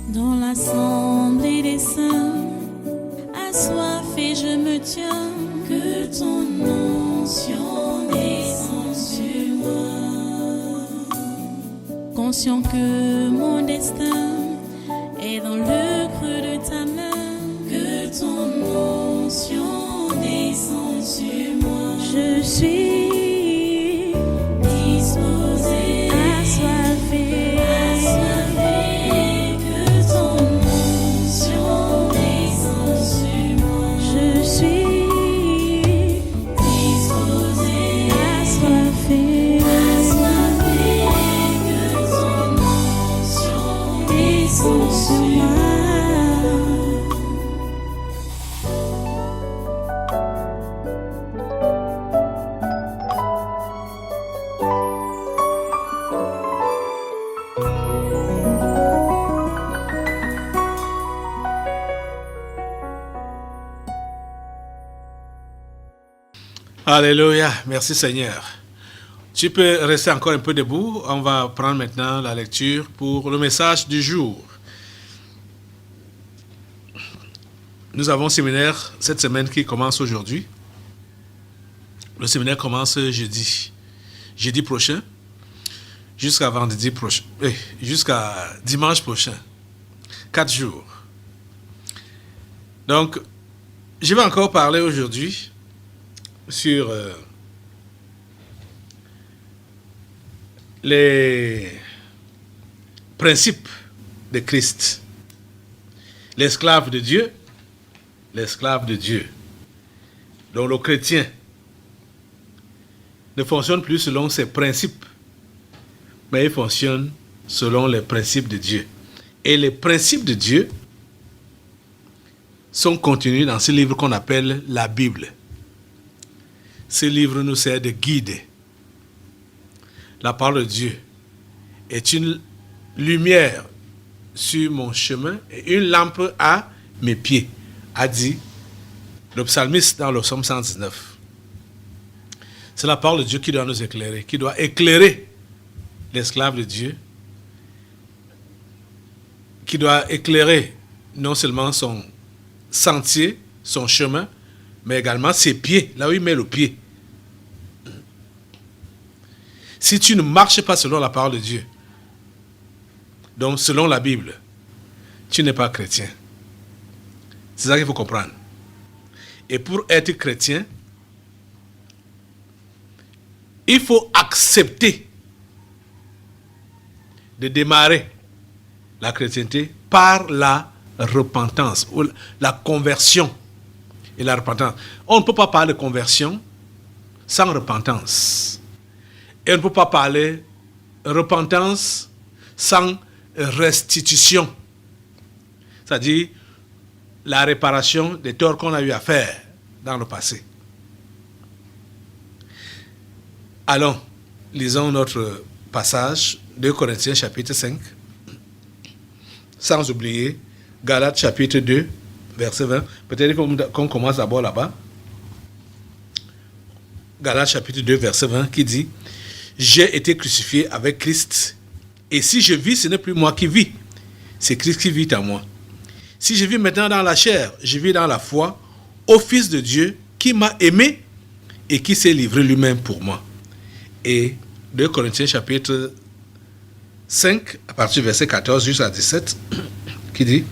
Dans l'assemblée des saints, assoiffé je me tiens, que ton onction descende sur moi. Conscient que mon destin est dans le creux de ta main, que ton onction descende sur moi. Je suis disposé, assoiffé, que ton onction descende sur moi. Je suis disposé, assoiffé, que ton onction descende sur moi. Alléluia, merci Seigneur. Tu peux rester encore un peu debout. On va prendre maintenant la lecture pour le message du jour. Nous avons un séminaire cette semaine qui commence aujourd'hui. Le séminaire commence jeudi prochain, jusqu'à vendredi prochain, jusqu'à dimanche prochain. 4 jours. Donc, je vais encore parler aujourd'hui sur les principes de Christ. L'esclave de Dieu. Donc le chrétien ne fonctionne plus selon ses principes, mais il fonctionne selon les principes de Dieu. Et les principes de Dieu sont contenus dans ce livre qu'on appelle la Bible. Ce livre nous sert de guide. La parole de Dieu est une lumière sur mon chemin et une lampe à mes pieds, a dit le psalmiste dans le psaume 119. C'est la parole de Dieu qui doit nous éclairer, qui doit éclairer l'esclave de Dieu, qui doit éclairer non seulement son sentier, son chemin, mais également ses pieds, là où il met le pied. Si tu ne marches pas selon la parole de Dieu, donc selon la Bible, tu n'es pas chrétien. C'est ça qu'il faut comprendre. Et pour être chrétien, il faut accepter de démarrer la chrétienté par la repentance, ou la conversion et la repentance. On ne peut pas parler de conversion sans repentance. Et on ne peut pas parler de repentance sans restitution. C'est-à-dire la réparation des torts qu'on a eu à faire dans le passé. Allons, lisons notre passage, 2 Corinthiens chapitre 5, sans oublier Galates chapitre 2, verset 20. Peut-être qu'on commence d'abord là-bas. Galates chapitre 2, verset 20, qui dit: j'ai été crucifié avec Christ, et si je vis, ce n'est plus moi qui vis, c'est Christ qui vit en moi. Si je vis maintenant dans la chair, je vis dans la foi au Fils de Dieu qui m'a aimé et qui s'est livré lui-même pour moi. Et 2 Corinthiens chapitre 5, à partir du verset 14 jusqu'à 17, qui dit: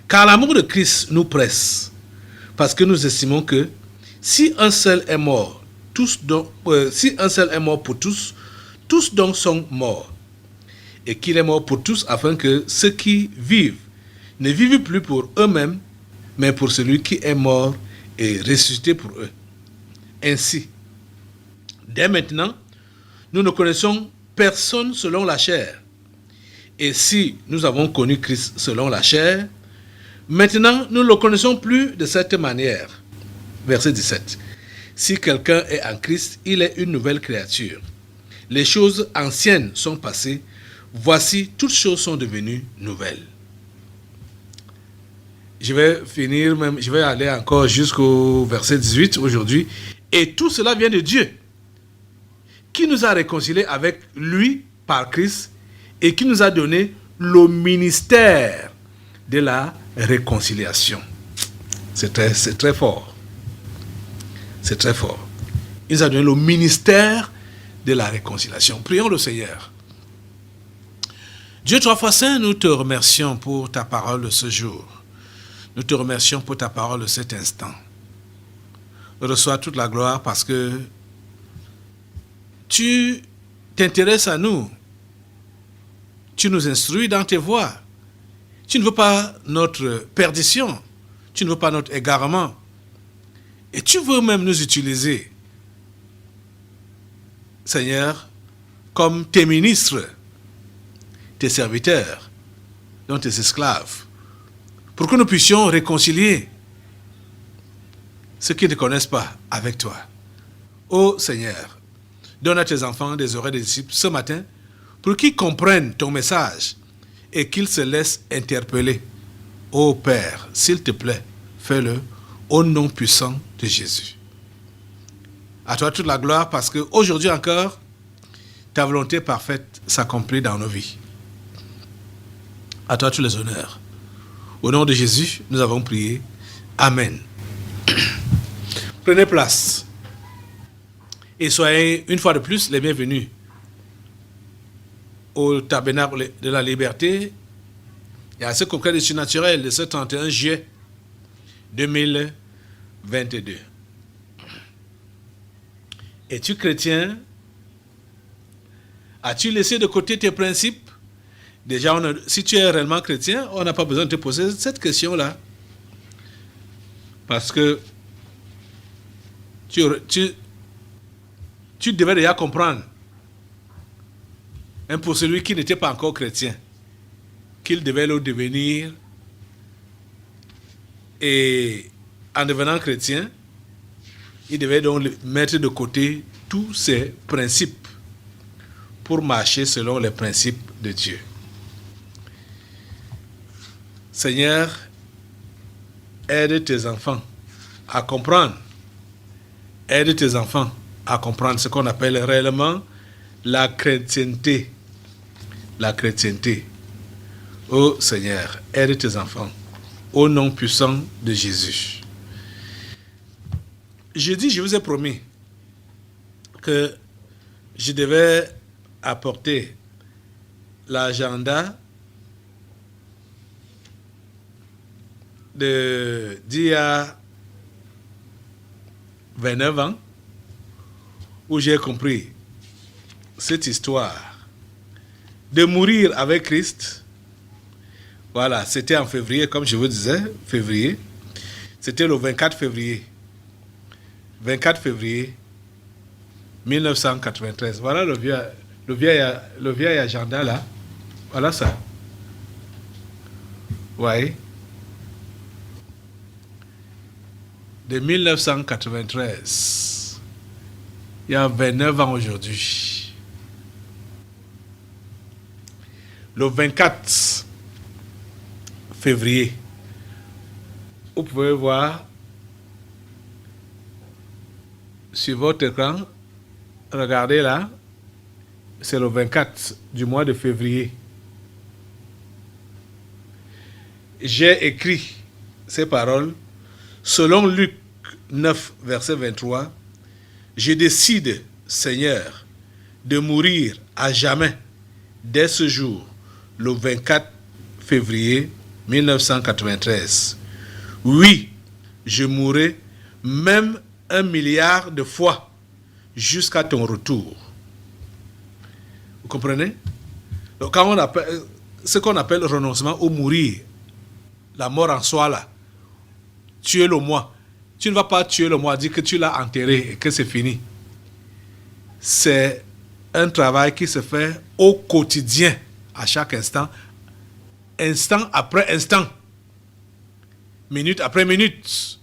car l'amour de Christ nous presse, parce que nous estimons que si un seul est mort, si un seul est mort pour tous, tous donc sont morts. Et qu'il est mort pour tous, afin que ceux qui vivent ne vivent plus pour eux-mêmes, mais pour celui qui est mort et ressuscité pour eux. Ainsi, dès maintenant, nous ne connaissons personne selon la chair. Et si nous avons connu Christ selon la chair, maintenant nous ne le connaissons plus de cette manière. Verset 17. Si quelqu'un est en Christ, il est une nouvelle créature. Les choses anciennes sont passées, voici, toutes choses sont devenues nouvelles. Je vais aller encore jusqu'au verset 18 aujourd'hui. Et tout cela vient de Dieu, qui nous a réconciliés avec lui par Christ et qui nous a donné le ministère de la réconciliation. C'est très fort. C'est très fort. Il nous a donné le ministère de la réconciliation. Prions le Seigneur. Dieu trois fois saint, nous te remercions pour ta parole de ce jour. Nous te remercions pour ta parole de cet instant. Reçois toute la gloire parce que tu t'intéresses à nous. Tu nous instruis dans tes voies. Tu ne veux pas notre perdition. Tu ne veux pas notre égarement. Et tu veux même nous utiliser, Seigneur, comme tes ministres, tes serviteurs, donc tes esclaves, pour que nous puissions réconcilier ceux qui ne connaissent pas avec toi. Ô Seigneur, donne à tes enfants des oreilles de disciples ce matin pour qu'ils comprennent ton message et qu'ils se laissent interpeller. Ô Père, s'il te plaît, fais-le au nom puissant de Jésus. À toi toute la gloire parce qu'aujourd'hui encore, ta volonté parfaite s'accomplit dans nos vies. À toi tous les honneurs. Au nom de Jésus, nous avons prié. Amen. Prenez place et soyez une fois de plus les bienvenus au tabernacle de la liberté et à ce congrès du surnaturel de ce 31 juillet 2022. Es-tu chrétien? As-tu laissé de côté tes principes? Déjà, si tu es réellement chrétien, on n'a pas besoin de te poser cette question-là. Parce que tu devais déjà comprendre, même pour celui qui n'était pas encore chrétien, qu'il devait le devenir. Et en devenant chrétien, il devait donc mettre de côté tous ses principes pour marcher selon les principes de Dieu. Seigneur, aide tes enfants à comprendre. Aide tes enfants à comprendre ce qu'on appelle réellement la chrétienté. La chrétienté. Ô Seigneur, aide tes enfants. Au nom puissant de Jésus. Jeudi, je vous ai promis que je devais apporter l'agenda d'il y a 29 ans où j'ai compris cette histoire de mourir avec Christ. Voilà, c'était en février, comme je vous disais, février. C'était le 24 février. 24 février 1993. Voilà le vieil agenda là. Voilà ça. Oui. De 1993. Il y a 29 ans aujourd'hui. Le 24 février. Vous pouvez voir sur votre écran, regardez là, c'est le 24 du mois de février. J'ai écrit ces paroles selon Luc 9, verset 23. Je décide, Seigneur, de mourir à jamais dès ce jour, le 24 février 1993. Oui, je mourrai même 1 milliard de fois jusqu'à ton retour. Vous comprenez? Donc, quand on appelle, ce qu'on appelle renoncement ou mourir, la mort en soi là, tuer le moi. Tu ne vas pas tuer le moi, dire que tu l'as enterré et que c'est fini. C'est un travail qui se fait au quotidien, à chaque instant, instant après instant, minute après minute,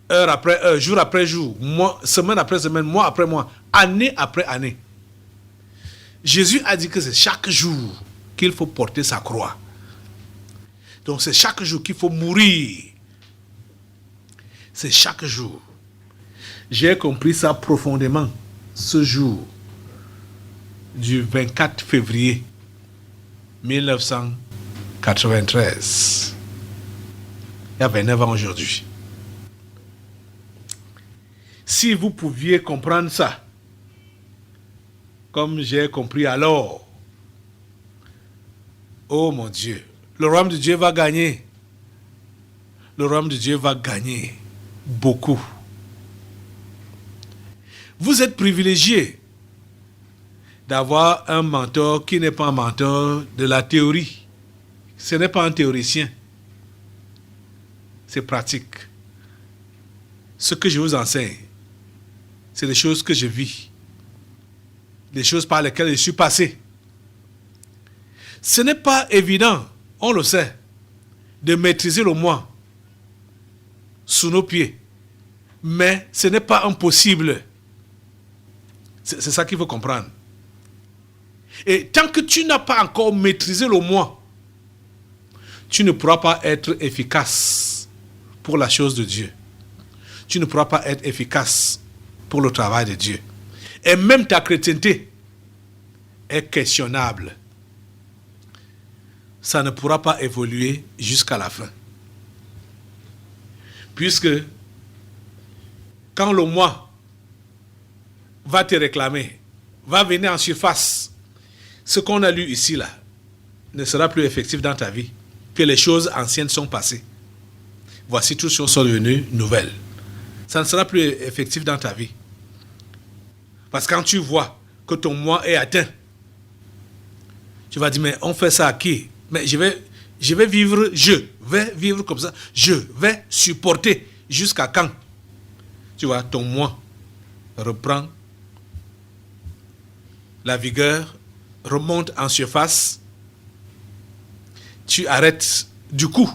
heure après heure, jour après jour, mois, semaine après semaine, mois après mois, année après année. Jésus a dit que c'est chaque jour qu'il faut porter sa croix. Donc c'est chaque jour qu'il faut mourir. C'est chaque jour. J'ai compris ça profondément ce jour du 24 février 1993. Il y a 29 ans aujourd'hui. Si vous pouviez comprendre ça, comme j'ai compris alors, oh mon Dieu, le royaume de Dieu va gagner. Le royaume de Dieu va gagner beaucoup. Vous êtes privilégié d'avoir un mentor qui n'est pas un mentor de la théorie. Ce n'est pas un théoricien. C'est pratique. Ce que je vous enseigne, c'est des choses que je vis. Des choses par lesquelles je suis passé. Ce n'est pas évident, on le sait, de maîtriser le moi sous nos pieds. Mais ce n'est pas impossible. C'est ça qu'il faut comprendre. Et tant que tu n'as pas encore maîtrisé le moi, tu ne pourras pas être efficace pour la chose de Dieu. Tu ne pourras pas être efficace pour le travail de Dieu. Et même ta chrétienté est questionnable. Ça ne pourra pas évoluer jusqu'à la fin. Puisque quand le moi va te réclamer, va venir en surface, ce qu'on a lu ici là ne sera plus effectif dans ta vie, que les choses anciennes sont passées. Voici, toutes choses sont devenues nouvelles. Ça ne sera plus effectif dans ta vie. Parce que quand tu vois que ton moi est atteint, tu vas dire, mais on fait ça à qui? Mais je vais vivre comme ça. Je vais supporter jusqu'à quand? Tu vois, ton moi reprend la vigueur, remonte en surface. Tu arrêtes du coup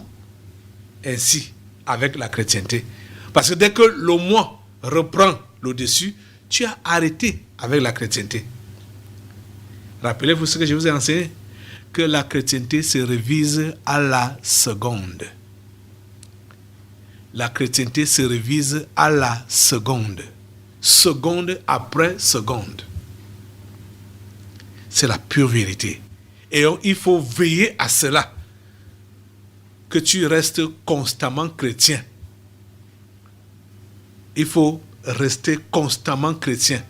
ainsi avec la chrétienté. Parce que dès que le moi reprend le dessus, tu as arrêté avec la chrétienté. Rappelez-vous ce que je vous ai enseigné, que la chrétienté se révise à la seconde. La chrétienté se révise à la seconde. Seconde après seconde. C'est la pure vérité. Et il faut veiller à cela. Que tu restes constamment chrétien. Il faut rester constamment chrétien.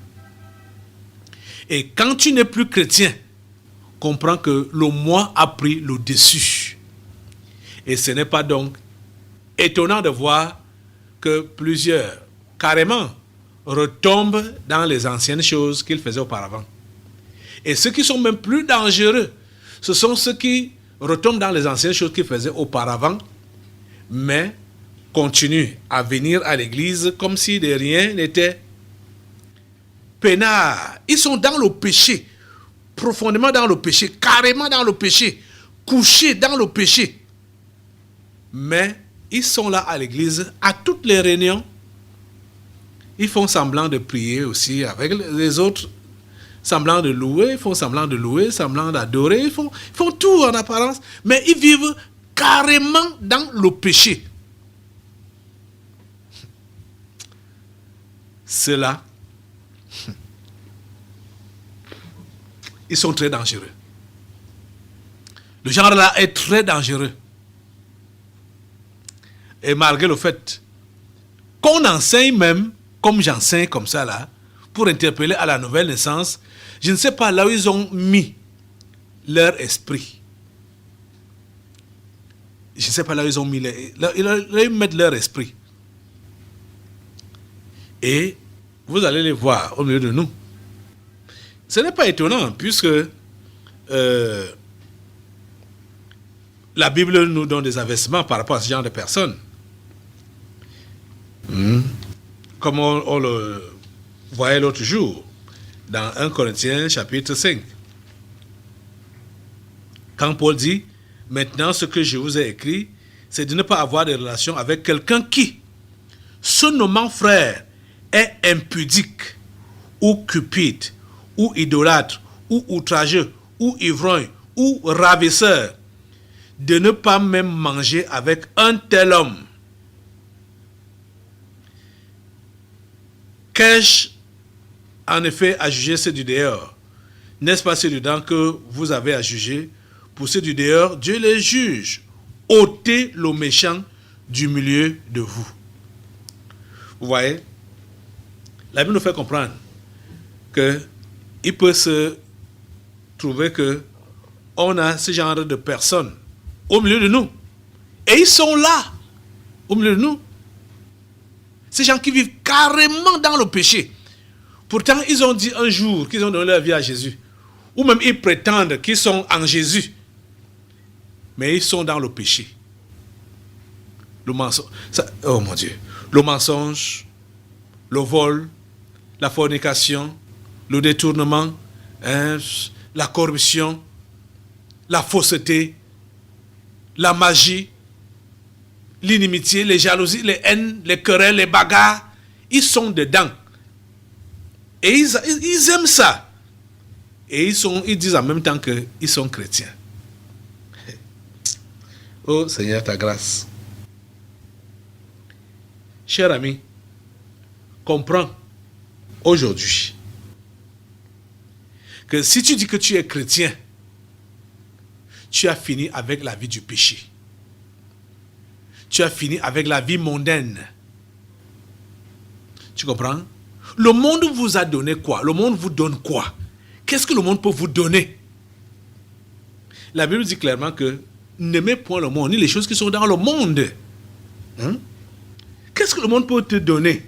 Et quand tu n'es plus chrétien, comprends que le moi a pris le dessus. Et ce n'est pas donc étonnant de voir que plusieurs, carrément, retombent dans les anciennes choses qu'ils faisaient auparavant. Et ceux qui sont même plus dangereux, ce sont ceux qui retombent dans les anciennes choses qu'ils faisaient auparavant, mais continuent à venir à l'église comme si de rien n'était. Peinards, ils sont dans le péché, profondément dans le péché, carrément dans le péché, couchés dans le péché. Mais ils sont là à l'église, à toutes les réunions. Ils font semblant de prier aussi avec les autres, semblant de louer, ils font semblant de louer, semblant d'adorer, ils font tout en apparence, mais ils vivent carrément dans le péché. Ceux-là, ils sont très dangereux. Le genre-là est très dangereux. Et malgré le fait qu'on enseigne même, comme j'enseigne comme ça là, pour interpeller à la nouvelle naissance, je ne sais pas là où ils ont mis leur esprit. Je ne sais pas là où ils ont mis là ils mettent leur esprit. Et vous allez les voir au milieu de nous. Ce n'est pas étonnant, puisque la Bible nous donne des avertissements par rapport à ce genre de personnes. Comme on le voyait l'autre jour, dans 1 Corinthiens chapitre 5. Quand Paul dit, maintenant ce que je vous ai écrit, c'est de ne pas avoir de relation avec quelqu'un qui, se nommant frère, est impudique, ou cupide, ou idolâtre, ou outrageux, ou ivrogne, ou ravisseur, de ne pas même manger avec un tel homme. Qu'ai-je en effet à juger ceux du dehors? N'est-ce pas ceux du dedans que vous avez à juger? poussés du dehors, Dieu les juge. Ôtez le méchant du milieu de vous. Vous voyez, la Bible nous fait comprendre qu'il peut se trouver que on a ce genre de personnes au milieu de nous. Et ils sont là, au milieu de nous. Ces gens qui vivent carrément dans le péché. Pourtant, ils ont dit un jour qu'ils ont donné leur vie à Jésus. Ou même ils prétendent qu'ils sont en Jésus. Mais ils sont dans le péché. Le mensonge. Oh mon Dieu. Le mensonge, le vol, la fornication, le détournement, la corruption, la fausseté, la magie, l'inimitié, les jalousies, les haines, les querelles, les bagarres. Ils sont dedans. Et ils aiment ça. Et ils disent en même temps qu'ils sont chrétiens. Oh Seigneur, ta grâce. Cher ami, comprends aujourd'hui que si tu dis que tu es chrétien, tu as fini avec la vie du péché. Tu as fini avec la vie mondaine. Tu comprends? Le monde vous a donné quoi? Le monde vous donne quoi? Qu'est-ce que le monde peut vous donner? La Bible dit clairement que n'aimez point le monde, ni les choses qui sont dans le monde. Hein? Qu'est-ce que le monde peut te donner?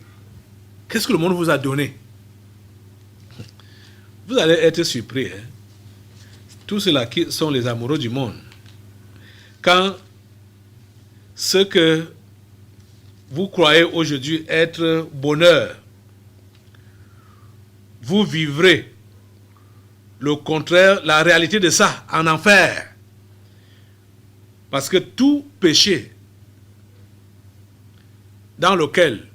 Qu'est-ce que le monde vous a donné? Vous allez être surpris. Hein? Tous ceux-là qui sont les amoureux du monde. Quand ce que vous croyez aujourd'hui être bonheur, vous vivrez le contraire, la réalité de ça, en enfer. Parce que tout péché dans lequel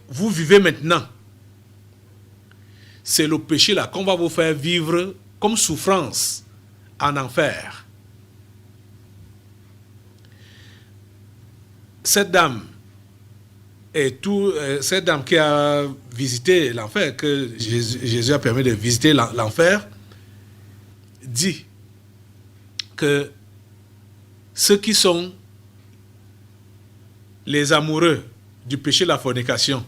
vous vivez maintenant, c'est le péché là qu'on va vous faire vivre comme souffrance en enfer. Cette dame cette dame qui a visité l'enfer, que Jésus a permis de visiter l'enfer, dit que ceux qui sont les amoureux du péché de la fornication,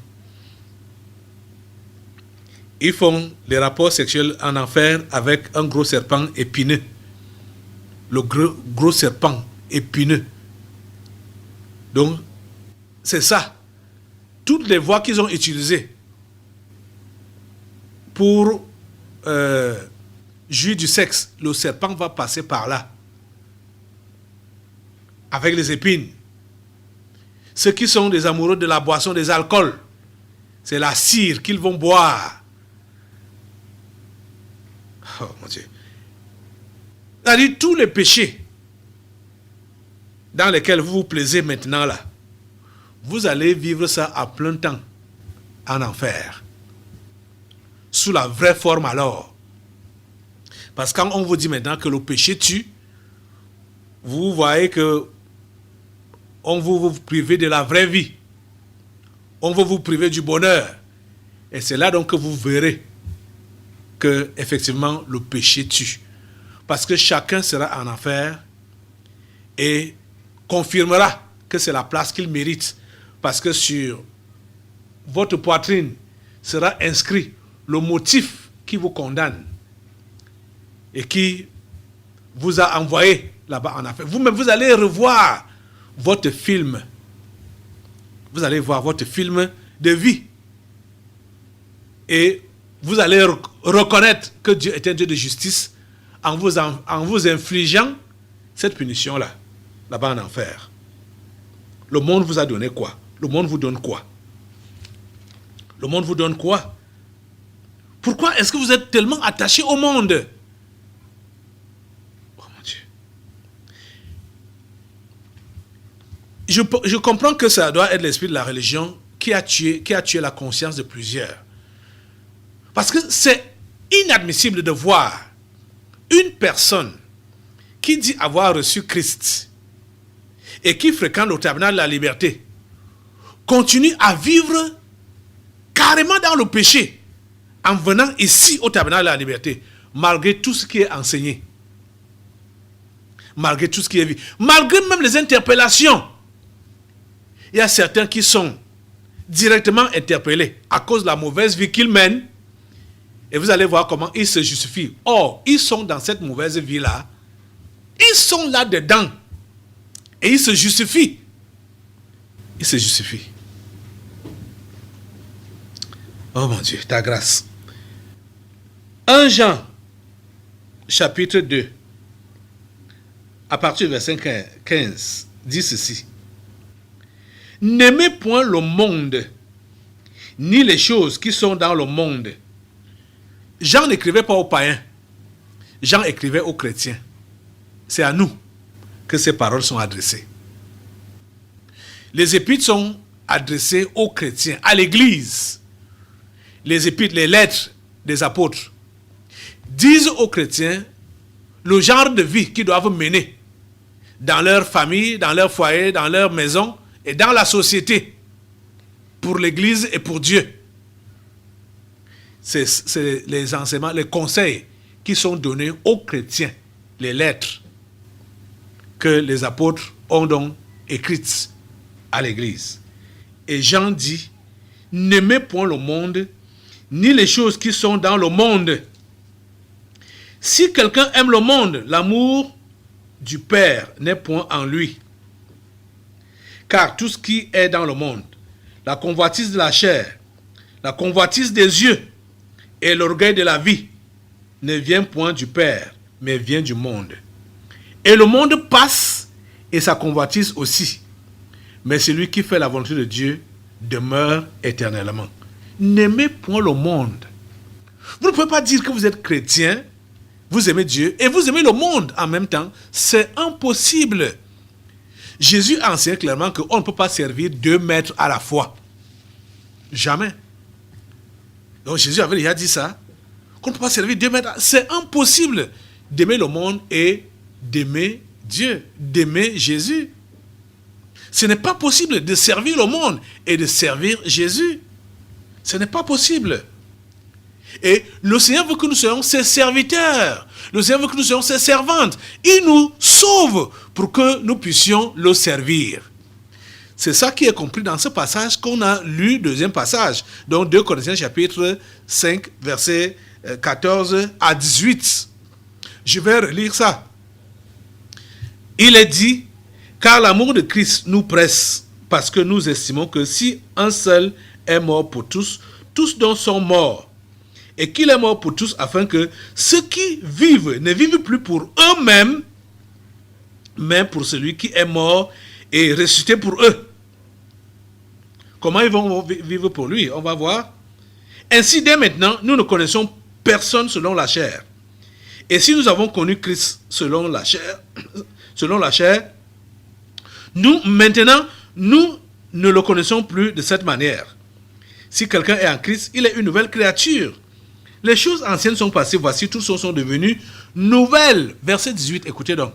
ils font les rapports sexuels en enfer avec un gros serpent épineux. Le gros serpent épineux. Donc, c'est ça. Toutes les voies qu'ils ont utilisées pour jouir du sexe, le serpent va passer par là. Avec les épines. Ceux qui sont des amoureux de la boisson, des alcools, c'est la cire qu'ils vont boire. Oh mon Dieu. C'est-à-dire tous les péchés dans lesquels vous vous plaisez maintenant là, vous allez vivre ça à plein temps en enfer. Sous la vraie forme alors. Parce que quand on vous dit maintenant que le péché tue, vous voyez que on veut vous priver de la vraie vie. On veut vous priver du bonheur. Et c'est là donc que vous verrez que effectivement le péché tue. Parce que chacun sera en enfer et confirmera que c'est la place qu'il mérite. Parce que sur votre poitrine sera inscrit le motif qui vous condamne et qui vous a envoyé là-bas en enfer. Vous-même, vous allez revoir votre film. Vous allez voir votre film de vie. Et vous allez reconnaître que Dieu est un Dieu de justice en vous infligeant cette punition-là, là-bas en enfer. Le monde vous a donné quoi? Le monde vous donne quoi? Le monde vous donne quoi? Pourquoi est-ce que vous êtes tellement attaché au monde? Oh mon Dieu. Je comprends que ça doit être l'esprit de la religion qui a tué la conscience de plusieurs. Parce que c'est inadmissible de voir une personne qui dit avoir reçu Christ et qui fréquente le tabernacle de la liberté continue à vivre carrément dans le péché en venant ici au tabernacle de la liberté malgré tout ce qui est enseigné. malgré tout ce qui est vu, malgré même les interpellations. Il y a certains qui sont directement interpellés à cause de la mauvaise vie qu'ils mènent. Et vous allez voir comment ils se justifient. Or, ils sont dans cette mauvaise vie-là. Ils sont là-dedans. Et ils se justifient. Ils se justifient. Oh mon Dieu, ta grâce. 1 Jean, chapitre 2, à partir du verset 15, dit ceci. N'aimez point le monde, ni les choses qui sont dans le monde. Jean n'écrivait pas aux païens. Jean écrivait aux chrétiens. C'est à nous que ces paroles sont adressées. Les épîtres sont adressées aux chrétiens, à l'église. Les épîtres, les lettres des apôtres disent aux chrétiens le genre de vie qu'ils doivent mener dans leur famille, dans leur foyer, dans leur maison et dans la société pour l'église et pour Dieu. C'est les enseignements, les conseils qui sont donnés aux chrétiens, les lettres que les apôtres ont donc écrites à l'église. Et Jean dit, n'aimez point le monde, ni les choses qui sont dans le monde. Si quelqu'un aime le monde, l'amour du Père n'est point en lui. Car tout ce qui est dans le monde, la convoitise de la chair, la convoitise des yeux et l'orgueil de la vie, ne vient point du Père, mais vient du monde. Et le monde passe et sa convoitise aussi. Mais celui qui fait la volonté de Dieu demeure éternellement. N'aimez point le monde. Vous ne pouvez pas dire que vous êtes chrétien, vous aimez Dieu et vous aimez le monde en même temps. C'est impossible. Jésus enseigne clairement qu'on ne peut pas servir 2 maîtres à la fois. Jamais. Donc Jésus avait déjà dit ça. Qu'on ne peut pas servir 2 maîtres. C'est impossible d'aimer le monde et d'aimer Dieu, d'aimer Jésus. Ce n'est pas possible de servir le monde et de servir Jésus. Ce n'est pas possible. Et le Seigneur veut que nous soyons ses serviteurs. Le Seigneur veut que nous soyons ses servantes. Il nous sauve pour que nous puissions le servir. C'est ça qui est compris dans ce passage qu'on a lu, deuxième passage. Donc 2 Corinthiens chapitre 5, versets 14 à 18. Je vais relire ça. Il est dit, car l'amour de Christ nous presse, parce que nous estimons que si un seul est mort pour tous, tous donc sont morts. Et qu'il est mort pour tous, afin que ceux qui vivent ne vivent plus pour eux-mêmes, mais pour celui qui est mort et ressuscité pour eux. Comment ils vont vivre pour lui? On va voir. Ainsi, dès maintenant, nous ne connaissons personne selon la chair. Et si nous avons connu Christ selon la chair, nous ne le connaissons plus de cette manière. Si quelqu'un est en Christ, il est une nouvelle créature. Les choses anciennes sont passées, voici, toutes choses sont devenues nouvelles. Verset 18, écoutez donc.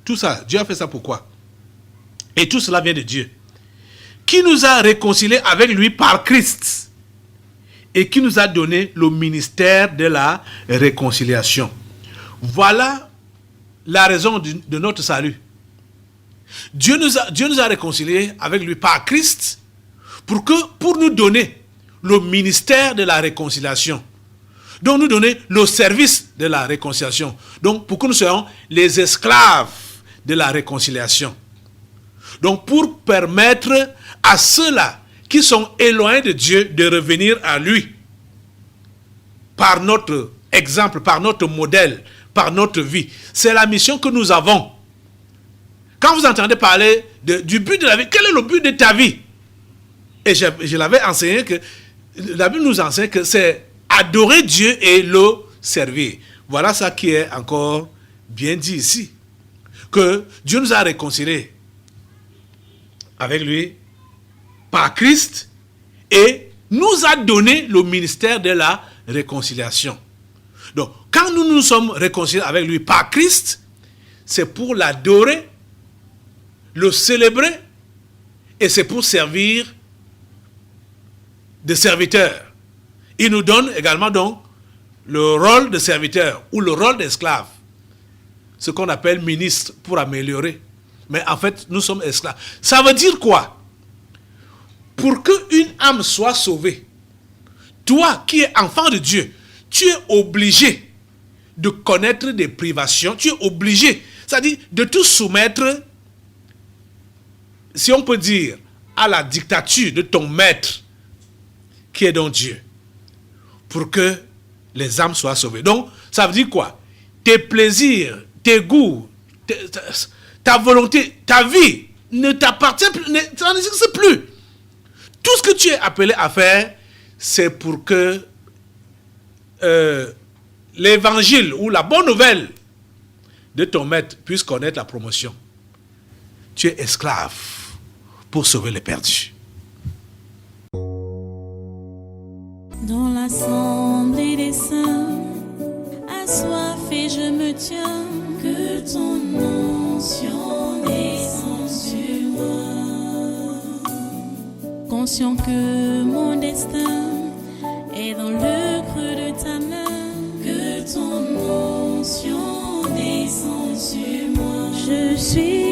Tout ça, Dieu a fait ça pourquoi? Et tout cela vient de Dieu, qui nous a réconciliés avec lui par Christ et qui nous a donné le ministère de la réconciliation. Voilà la raison de notre salut. Dieu nous a réconciliés avec lui par Christ pour nous donner le ministère de la réconciliation. Donc nous donner le service de la réconciliation. Donc pour que nous soyons les esclaves de la réconciliation. Donc pour permettre à ceux-là qui sont éloignés de Dieu de revenir à lui. Par notre exemple, par notre modèle, par notre vie. C'est la mission que nous avons. Quand vous entendez parler du but de la vie, quel est le but de ta vie? Et je l'avais enseigné que la Bible nous enseigne que c'est adorer Dieu et le servir. Voilà ça qui est encore bien dit ici. Que Dieu nous a réconciliés avec lui par Christ et nous a donné le ministère de la réconciliation. Donc, quand nous nous sommes réconciliés avec lui par Christ, c'est pour l'adorer, le célébrer et c'est pour servir de serviteur. Il nous donne également donc le rôle de serviteur ou le rôle d'esclave. ce qu'on appelle ministre pour améliorer. Mais en fait, nous sommes esclaves. Ça veut dire quoi? Pour qu'une âme soit sauvée, toi qui es enfant de Dieu, tu es obligé de connaître des privations, tu es obligé, c'est-à-dire de te soumettre, si on peut dire, à la dictature de ton maître, qui est donc Dieu, pour que les âmes soient sauvées. Donc, ça veut dire quoi? Tes plaisirs, tes goûts, ta volonté, ta vie ne t'appartient plus, ça n'existe plus. Tout ce que tu es appelé à faire, c'est pour que l'évangile ou la bonne nouvelle de ton maître puisse connaître la promotion. Tu es esclave pour sauver les perdus. Dans l'assemblée des saints, assoiffé je me tiens, que ton onction descende sur moi. Conscient que mon destin est dans le creux de ta main, que ton onction descende sur moi. Je suis